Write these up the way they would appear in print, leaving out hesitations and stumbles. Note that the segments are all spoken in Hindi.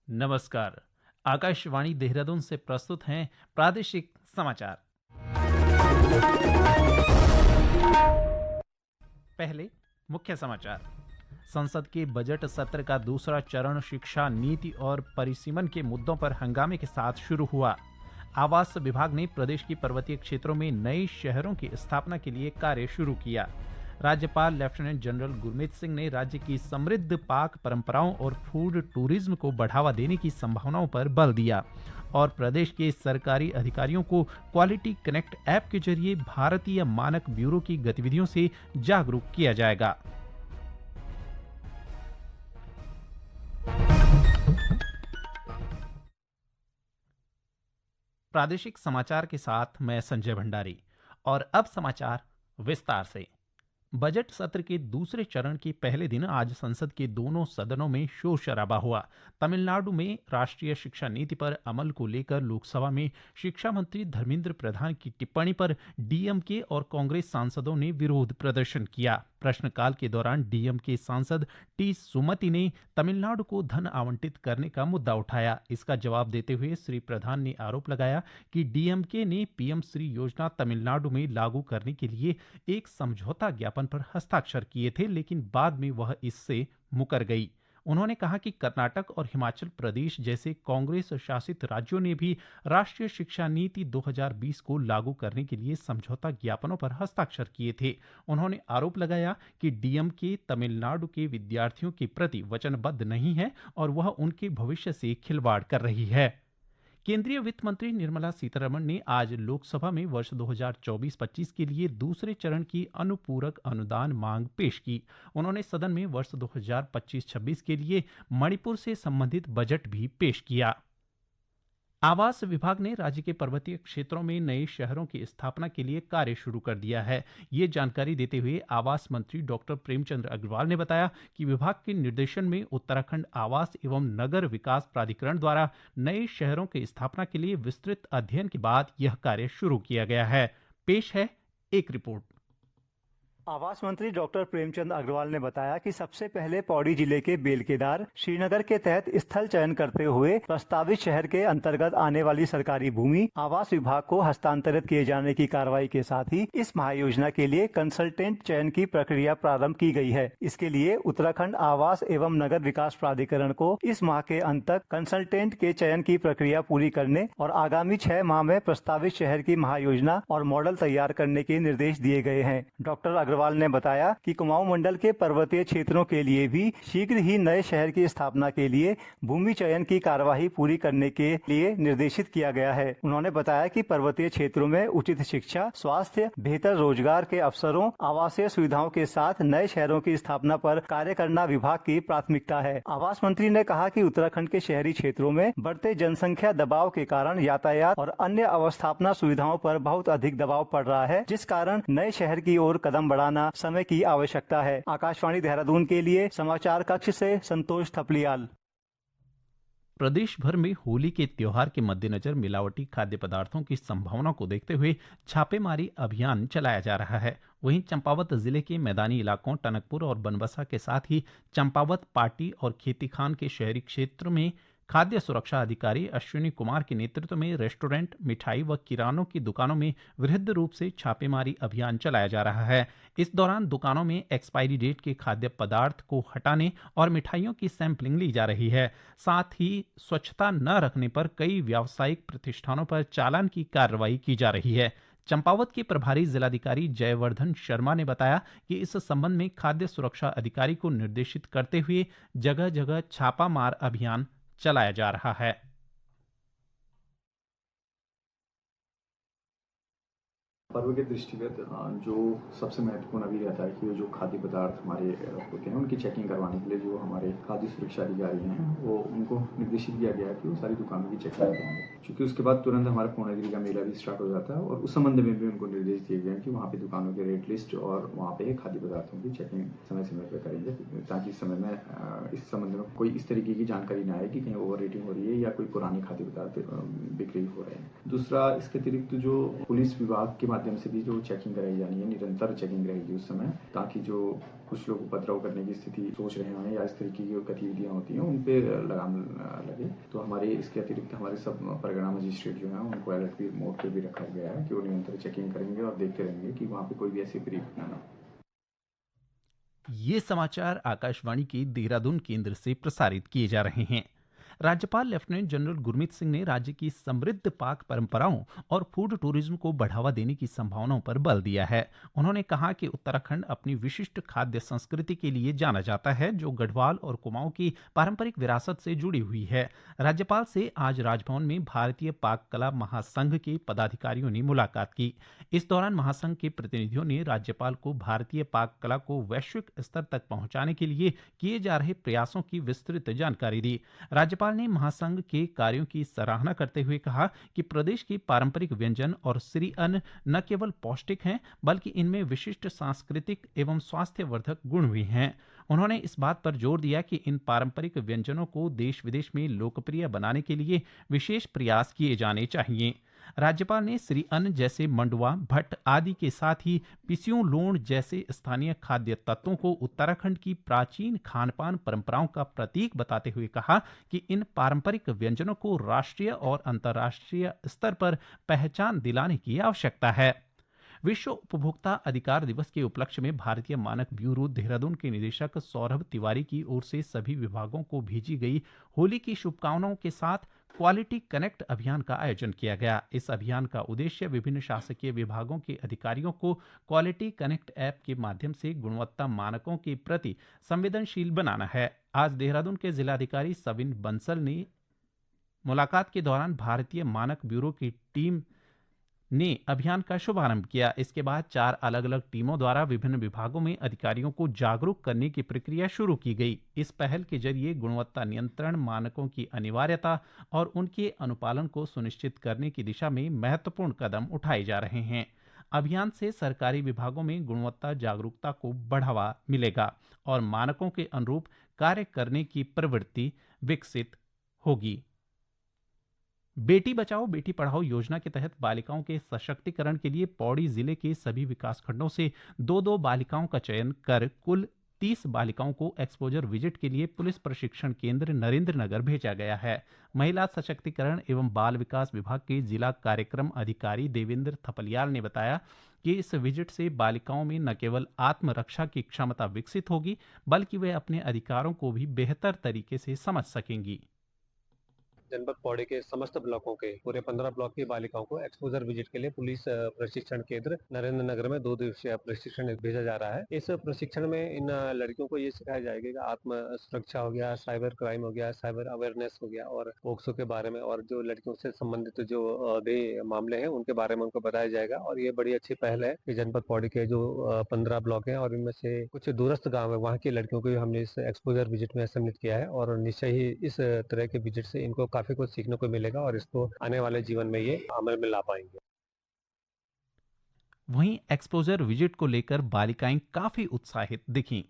नमस्कार। आकाशवाणी देहरादून से प्रस्तुत हैं प्रादेशिक समाचार। पहले मुख्य समाचार। संसद के बजट सत्र का दूसरा चरण शिक्षा नीति और परिसीमन के मुद्दों पर हंगामे के साथ शुरू हुआ। आवास विभाग ने प्रदेश की पर्वतीय क्षेत्रों में नए शहरों की स्थापना के लिए कार्य शुरू किया। राज्यपाल लेफ्टिनेंट जनरल गुरमीत सिंह ने राज्य की समृद्ध पाक परंपराओं और फूड टूरिज्म को बढ़ावा देने की संभावनाओं पर बल दिया। और प्रदेश के सरकारी अधिकारियों को क्वालिटी कनेक्ट ऐप के जरिए भारतीय मानक ब्यूरो की गतिविधियों से जागरूक किया जाएगा। प्रादेशिक समाचार के साथ मैं संजय भंडारी। और अब समाचार विस्तार से। बजट सत्र के दूसरे चरण के पहले दिन आज संसद के दोनों सदनों में शोर शराबा हुआ। तमिलनाडु में राष्ट्रीय शिक्षा नीति पर अमल को लेकर लोकसभा में शिक्षा मंत्री धर्मेंद्र प्रधान की टिप्पणी पर डीएमके और कांग्रेस सांसदों ने विरोध प्रदर्शन किया। प्रश्नकाल के दौरान डीएमके सांसद टी सुमति ने तमिलनाडु को धन आवंटित करने का मुद्दा उठाया। इसका जवाब देते हुए श्री प्रधान ने आरोप लगाया कि डीएमके ने पीएम श्री योजना तमिलनाडु में लागू करने के लिए एक समझौता ज्ञापन पर हस्ताक्षर किए थे, लेकिन बाद में वह इससे मुकर गई। उन्होंने कहा कि कर्नाटक और हिमाचल प्रदेश जैसे कांग्रेस शासित राज्यों ने भी राष्ट्रीय शिक्षा नीति 2020 को लागू करने के लिए समझौता ज्ञापनों पर हस्ताक्षर किए थे। उन्होंने आरोप लगाया कि डीएमके तमिलनाडु के विद्यार्थियों के प्रति वचनबद्ध नहीं है और वह उनके भविष्य से खिलवाड़ कर रही है। केंद्रीय वित्त मंत्री निर्मला सीतारमण ने आज लोकसभा में वर्ष 2024-25 के लिए दूसरे चरण की अनुपूरक अनुदान मांग पेश की। उन्होंने सदन में वर्ष 2025-26 के लिए मणिपुर से संबंधित बजट भी पेश किया। आवास विभाग ने राज्य के पर्वतीय क्षेत्रों में नए शहरों की स्थापना के लिए कार्य शुरू कर दिया है। ये जानकारी देते हुए आवास मंत्री डॉक्टर प्रेमचंद अग्रवाल ने बताया कि विभाग के निर्देशन में उत्तराखंड आवास एवं नगर विकास प्राधिकरण द्वारा नए शहरों की स्थापना के लिए विस्तृत अध्ययन के बाद यह कार्य शुरू किया गया है। पेश है एक रिपोर्ट। आवास मंत्री डॉक्टर प्रेमचंद अग्रवाल ने बताया कि सबसे पहले पौड़ी जिले के बेलकेदार श्रीनगर के तहत स्थल चयन करते हुए प्रस्तावित शहर के अंतर्गत आने वाली सरकारी भूमि आवास विभाग को हस्तांतरित किए जाने की कार्रवाई के साथ ही इस महायोजना के लिए कंसल्टेंट चयन की प्रक्रिया प्रारंभ की गई है। इसके लिए उत्तराखंड आवास एवं नगर विकास प्राधिकरण को इस माह के अंत तक कंसल्टेंट के चयन की प्रक्रिया पूरी करने और आगामी 6 माह में प्रस्तावित शहर की महायोजना और मॉडल तैयार करने के निर्देश दिए गए हैं। डॉक्टर अग्रवाल ने बताया कि कुमाऊं मंडल के पर्वतीय क्षेत्रों के लिए भी शीघ्र ही नए शहर की स्थापना के लिए भूमि चयन की कार्यवाही पूरी करने के लिए निर्देशित किया गया है। उन्होंने बताया कि पर्वतीय क्षेत्रों में उचित शिक्षा, स्वास्थ्य, बेहतर रोजगार के अवसरों, आवासीय सुविधाओं के साथ नए शहरों की स्थापना पर कार्य करना विभाग की प्राथमिकता है। आवास मंत्री ने कहा कि उत्तराखंड के शहरी क्षेत्रों में बढ़ते जनसंख्या दबाव के कारण यातायात और अन्य अवस्थापना सुविधाओं पर बहुत अधिक दबाव पड़ रहा है, जिस कारण नए शहर की ओर कदम बढ़ाना समय की आवश्यकता है। आकाशवाणी देहरादून के लिए समाचार कक्ष से संतोष थपलियाल। प्रदेश भर में होली के त्योहार के मद्देनजर मिलावटी खाद्य पदार्थों की संभावना को देखते हुए छापेमारी अभियान चलाया जा रहा है। वहीं चंपावत जिले के मैदानी इलाकों टनकपुर और बनबसा के साथ ही चंपावत, पाटी और खेतीखान के शहरी क्षेत्र में खाद्य सुरक्षा अधिकारी अश्विनी कुमार के नेतृत्व में रेस्टोरेंट, मिठाई व किरानों की दुकानों में वृहद रूप से छापेमारी अभियान चलाया जा रहा है। इस दौरान दुकानों में एक्सपायरी डेट के खाद्य पदार्थ को हटाने और मिठाइयों की सैंपलिंग ली जा रही है। साथ ही स्वच्छता न रखने पर कई व्यावसायिक प्रतिष्ठानों पर चालान की कार्रवाई की जा रही है। चंपावत के प्रभारी जिलाधिकारी जयवर्धन शर्मा ने बताया कि इस संबंध में खाद्य सुरक्षा अधिकारी को निर्देशित करते हुए जगह जगह छापामार अभियान चलाया जा रहा है। पर्व के दृष्टिगत जो सबसे महत्वपूर्ण अभी रहता है कि जो खाद्य पदार्थ हमारे होते हैं उनकी चेकिंग करवाने के लिए जो हमारे खाद्य सुरक्षा अधिकारी हैं वो उनको निर्देशित किया गया है कि वो सारी दुकानों की चेकिंग करेंगे, क्योंकि उसके बाद तुरंत हमारा पूर्णागिरी का मेला भी स्टार्ट हो जाता है और उस संबंध में भी उनको निर्देश दिए गए हैं कि वहाँ पे दुकानों के रेट लिस्ट और वहाँ पे खाद्य पदार्थों की चेकिंग समय समय पर करेंगे, ताकि इस समय में इस संबंध में कोई इस तरीके की जानकारी ना आए कि कहीं ओवर रेटिंग हो रही है या कोई पुराने खाद्य पदार्थ बिक्री हो रहे हैं। दूसरा, इसके अतिरिक्त जो पुलिस विभाग के माध्यम से भी जो चेकिंग कराई जानी है, निरंतर चेकिंग रहेगी उस समय, ताकि जो कुछ लोग उपद्रव करने की स्थिति सोच रहे हैं या इस तरीके की गतिविधियां होती हैं उन पे लगाम लगे। तो हमारे इसके अतिरिक्त हमारे सब परगना मजिस्ट्रेट जो हैं उनको अलर्ट भी मोड पे भी रखा गया है कि वो निरंतर चेकिंग करेंगे और देखते रहेंगे कि वहाँ पे कोई भी ऐसी बुरी घटना ना हो। ये समाचार आकाशवाणी के देहरादून केंद्र से प्रसारित किए जा रहे हैं। राज्यपाल लेफ्टिनेंट जनरल गुरमीत सिंह ने राज्य की समृद्ध पाक परंपराओं और फूड टूरिज्म को बढ़ावा देने की संभावनाओं पर बल दिया है। उन्होंने कहा कि उत्तराखंड अपनी विशिष्ट खाद्य संस्कृति के लिए जाना जाता है, जो गढ़वाल और कुमाऊं की पारंपरिक विरासत से जुड़ी हुई है। राज्यपाल से आज राजभवन में भारतीय पाक कला महासंघ के पदाधिकारियों ने मुलाकात की। इस दौरान महासंघ के प्रतिनिधियों ने राज्यपाल को भारतीय पाक कला को वैश्विक स्तर तक पहुंचाने के लिए किए जा रहे प्रयासों की विस्तृत जानकारी दी। राज्यपाल ने महासंघ के कार्यों की सराहना करते हुए कहा कि प्रदेश के पारंपरिक व्यंजन और श्री अन्न न केवल पौष्टिक हैं, बल्कि इनमें विशिष्ट सांस्कृतिक एवं स्वास्थ्यवर्धक गुण भी हैं। उन्होंने इस बात पर जोर दिया कि इन पारंपरिक व्यंजनों को देश विदेश में लोकप्रिय बनाने के लिए विशेष प्रयास किए जाने चाहिए। राज्यपाल ने श्री अन्न जैसे मंडुआ, भट्ट आदि के साथ ही पिसियों लोण जैसे स्थानीय खाद्य तत्वों को उत्तराखंड की प्राचीन खानपान परंपराओं का प्रतीक बताते हुए कहा कि इन पारंपरिक व्यंजनों को राष्ट्रीय और अंतर्राष्ट्रीय स्तर पर पहचान दिलाने की आवश्यकता है। विश्व उपभोक्ता अधिकार दिवस के उपलक्ष्य में भारतीय मानक ब्यूरो देहरादून के निदेशक सौरभ तिवारी की ओर से सभी विभागों को भेजी गई होली की शुभकामनाओं के साथ क्वालिटी कनेक्ट अभियान का आयोजन किया गया। इस अभियान का उद्देश्य विभिन्न शासकीय विभागों के अधिकारियों को क्वालिटी कनेक्ट ऐप के माध्यम से गुणवत्ता मानकों के प्रति संवेदनशील बनाना है। आज देहरादून के जिलाधिकारी सविन बंसल ने मुलाकात के दौरान भारतीय मानक ब्यूरो की टीम ने अभियान का शुभारंभ किया। इसके बाद 4 अलग अलग टीमों द्वारा विभिन्न विभागों में अधिकारियों को जागरूक करने की प्रक्रिया शुरू की गई। इस पहल के जरिए गुणवत्ता नियंत्रण मानकों की अनिवार्यता और उनके अनुपालन को सुनिश्चित करने की दिशा में महत्वपूर्ण कदम उठाए जा रहे हैं। अभियान से सरकारी विभागों में गुणवत्ता जागरूकता को बढ़ावा मिलेगा और मानकों के अनुरूप कार्य करने की प्रवृत्ति विकसित होगी। बेटी बचाओ बेटी पढ़ाओ योजना के तहत बालिकाओं के सशक्तिकरण के लिए पौड़ी जिले के सभी विकासखंडों से 2-2 बालिकाओं का चयन कर कुल 30 बालिकाओं को एक्सपोजर विजिट के लिए पुलिस प्रशिक्षण केंद्र नरेंद्रनगर भेजा गया है। महिला सशक्तिकरण एवं बाल विकास विभाग के जिला कार्यक्रम अधिकारी देवेंद्र थपलियाल ने बताया कि इस विजिट से बालिकाओं में न केवल आत्मरक्षा की क्षमता विकसित होगी, बल्कि वे अपने अधिकारों को भी बेहतर तरीके से समझ सकेंगी। जनपद पौड़ी के समस्त ब्लॉकों के पूरे 15 ब्लॉक की बालिकाओं को एक्सपोजर विजिट के लिए पुलिस प्रशिक्षण केंद्र नरेंद्र नगर में 2 दिवसीय प्रशिक्षण भेजा जा रहा है। इस प्रशिक्षण में इन लड़कियों को ये सिखाया जाएगा कि आत्म सुरक्षा हो गया, साइबर क्राइम हो गया, साइबर अवेयरनेस हो गया और पोक्सो के बारे में और जो लड़कियों से संबंधित जो भी मामले हैं उनके बारे में उनको बताया जाएगा। और ये बड़ी अच्छी पहल है कि जनपद पौड़ी के जो 15 ब्लॉक है और इनमें से कुछ दूरस्थ गाँव है, वहाँ की लड़कियों को भी हमने इस एक्सपोजर विजिट में सम्मिलित किया है और निश्चय ही इस तरह के विजिट से इनको काफी कुछ सीखने को मिलेगा और इसको आने वाले जीवन में ये अमल में ला पाएंगे। वहीं एक्सपोजर विजिट को लेकर बालिकाएं काफी उत्साहित दिखीं।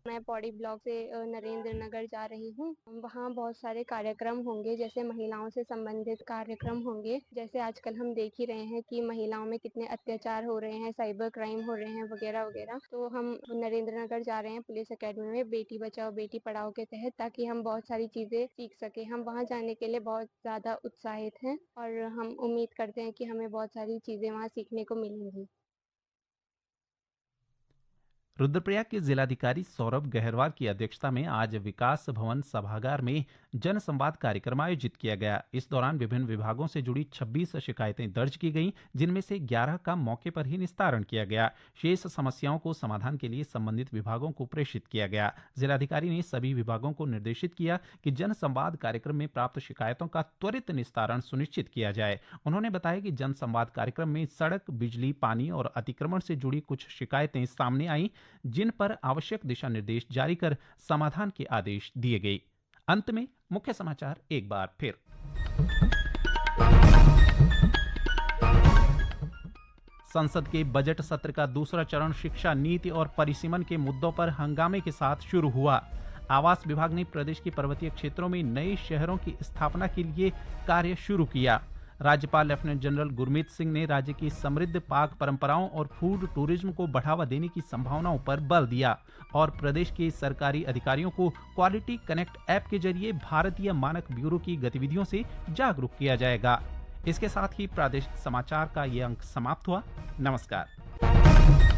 मैं पौड़ी ब्लॉक से नरेंद्र नगर जा रही हूँ। वहाँ बहुत सारे कार्यक्रम होंगे, जैसे महिलाओं से संबंधित कार्यक्रम होंगे। जैसे आजकल हम देख ही रहे हैं कि महिलाओं में कितने अत्याचार हो रहे हैं, साइबर क्राइम हो रहे हैं वगैरह वगैरह। तो हम नरेंद्र नगर जा रहे हैं पुलिस अकेडमी में बेटी बचाओ बेटी पढ़ाओ के तहत, ताकि हम बहुत सारी चीज़ें सीख सकें। हम वहाँ जाने के लिए बहुत ज़्यादा उत्साहित हैं और हम उम्मीद करते हैं कि हमें बहुत सारी चीज़ें वहाँ सीखने को मिलेंगी। रुद्रप्रयाग के जिलाधिकारी सौरभ गहरवाल की अध्यक्षता में आज विकास भवन सभागार में जन संवाद कार्यक्रम आयोजित किया गया। इस दौरान विभिन्न विभागों से जुड़ी 26 शिकायतें दर्ज की गईं, जिनमें से 11 का मौके पर ही निस्तारण किया गया। शेष समस्याओं को समाधान के लिए संबंधित विभागों को प्रेषित किया गया। जिलाधिकारी ने सभी विभागों को निर्देशित किया कि जन संवाद कार्यक्रम में प्राप्त शिकायतों का त्वरित निस्तारण सुनिश्चित किया जाए। उन्होंने बताया कि जन संवाद कार्यक्रम में सड़क, बिजली, पानी और अतिक्रमण से जुड़ी कुछ शिकायतें सामने आई, जिन पर आवश्यक दिशा निर्देश जारी कर समाधान के आदेश दिए गए। अंत में मुख्य समाचार एक बार फिर। संसद के बजट सत्र का दूसरा चरण शिक्षा नीति और परिसीमन के मुद्दों पर हंगामे के साथ शुरू हुआ। आवास विभाग ने प्रदेश के पर्वतीय क्षेत्रों में नए शहरों की स्थापना के लिए कार्य शुरू किया। राज्यपाल लेफ्टिनेंट जनरल गुरमीत सिंह ने राज्य की समृद्ध पाक परंपराओं और फूड टूरिज्म को बढ़ावा देने की संभावनाओं पर बल दिया और प्रदेश के सरकारी अधिकारियों को क्वालिटी कनेक्ट ऐप के जरिए भारतीय मानक ब्यूरो की गतिविधियों से जागरूक किया जाएगा। इसके साथ ही प्रादेशिक समाचार का ये अंक समाप्त हुआ। नमस्कार।